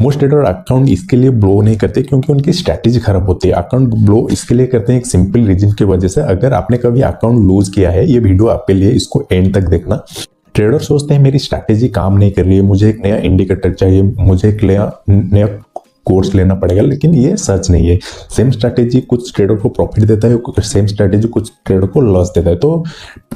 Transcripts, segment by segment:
Most trader account इसके लिए blow नहीं करते क्योंकि उनकी स्ट्रैटेजी खराब होती है। अकाउंट ब्लो इसके लिए करते हैं एक सिंपल रीजन की वजह से। अगर आपने कभी अकाउंट लूज किया है, ये वीडियो आपके लिए, इसको एंड तक देखना। ट्रेडर सोचते हैं मेरी स्ट्रैटेजी काम नहीं कर रही है, मुझे एक नया इंडिकेटर चाहिए, मुझे एक नया कोर्स लेना पड़ेगा, लेकिन ये सच नहीं है। सेम स्ट्रैटेजी कुछ ट्रेडर को प्रॉफिट देता है, सेम स्ट्रैटेजी कुछ ट्रेडर को लॉस देता है। तो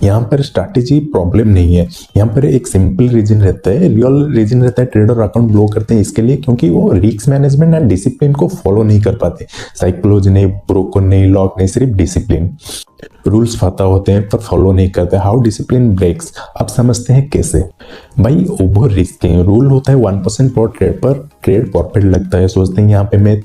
यहाँ पर स्ट्रैटेजी प्रॉब्लम नहीं है, यहाँ पर एक सिंपल रीजन रहता है, रियल रीजन रहता है। ट्रेडर अकाउंट ब्लो करते हैं इसके लिए क्योंकि वो रिस्क मैनेजमेंट एंड डिसिप्लिन को फॉलो नहीं कर पाते। साइकोलॉजी नहीं, ब्रोकर नहीं, लॉक नहीं, सिर्फ डिसिप्लिन। रूल्स पता होते हैं पर फॉलो नहीं करते। हाउ डिसिप्लिन ब्रेक्स, अब समझते हैं कैसे। भाई ओवर रिस्किंग रूल होता है 1% पर ट्रेड प्रॉफिट लगता है। सोचते हैं यहाँ पे मैं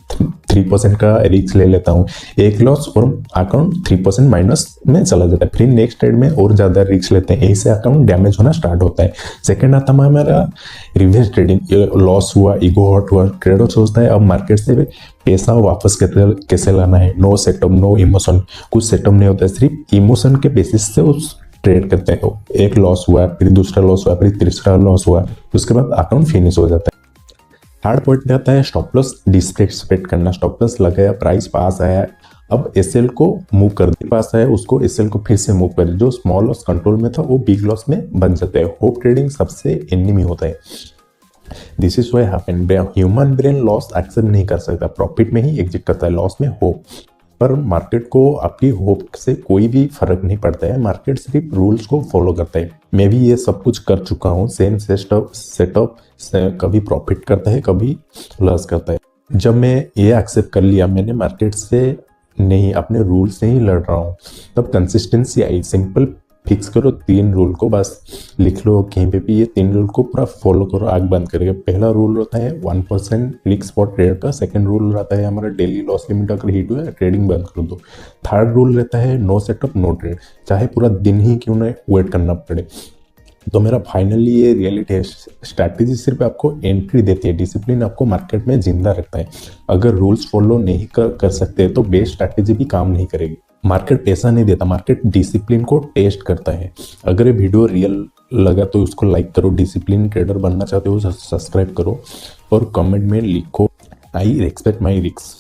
3% का रिस्क ले लेता हूँ, एक लॉस और अकाउंट 3% माइनस में चला जाता है। फिर नेक्स्ट ट्रेड में और ज्यादा रिस्क लेते हैं, ऐसे अकाउंट डैमेज होना स्टार्ट होता है। सेकंड आता है हमारा रिवर्स ट्रेडिंग, लॉस हुआ, ईगो हर्ट हुआ, ट्रेडर सोचता है अब मार्केट से पैसा वापस कैसे लाना है। नो सेटअप, नो इमोशन, कुछ सेटअप नहीं होता है, सिर्फ इमोशन के बेसिस से उस ट्रेड करते हैं। एक लॉस हुआ, फिर दूसरा लॉस हुआ, फिर तीसरा लॉस हुआ, उसके बाद अकाउंट फिनिश हो जाता है। थर्ड पॉइंट आता है स्टॉप लॉस डिस्पेक्ट करना। स्टॉप लॉस लगाया, प्राइस पास आया, अब एसएल को मूव कर दे, पास आया उसको एसएल को फिर से मूव कर, जो स्मॉल लॉस कंट्रोल में था वो बिग लॉस में बन जाता है। होप ट्रेडिंग सबसे एनिमी होता है। This is why happen. Human brain loss accept नहीं कर सकता, प्रॉफिट में ही एग्जिट करता है, लॉस में होप। पर मार्केट को आपकी होप से कोई भी फर्क नहीं पड़ता है, मार्केट सिर्फ रूल्स को फॉलो करता है। मैं भी ये सब कुछ कर चुका हूँ, सेम सेटअप कभी प्रॉफिट करता है, कभी लॉस करता है। जब मैं ये एक्सेप्ट कर लिया, मैंने मार्केट से नहीं, अपने रूल से ही लड़ रहा हूँ, तब कंसिस्टेंसी आई। सिंपल फिक्स करो 3 रूल को, बस लिख लो कहीं पे भी, ये 3 रूल को पूरा फॉलो करो आग बंद करके। पहला रूल रहता है 1% रिस्क फॉर ट्रेड का। सेकंड रूल रहता है हमारा डेली लॉस लिमिट अगर हिट हुआ ट्रेडिंग बंद कर दो। थर्ड रूल रहता है नो सेटअप नो ट्रेड, चाहे पूरा दिन ही क्यों ना वेट करना पड़े। तो मेरा फाइनली ये रियलिटी है, स्ट्रैटेजी सिर्फ आपको एंट्री देती है, डिसिप्लिन आपको मार्केट में जिंदा रखता है। अगर रूल्स फॉलो नहीं कर सकते तो बेस्ट स्ट्रैटेजी भी काम नहीं करेगी। मार्केट पैसा नहीं देता, मार्केट डिसिप्लिन को टेस्ट करता है। अगर ये वीडियो रियल लगा तो उसको लाइक करो, डिसिप्लिन ट्रेडर बनना चाहते हो सब्सक्राइब करो और कमेंट में लिखो आई रिस्पेक्ट माई रिस्क।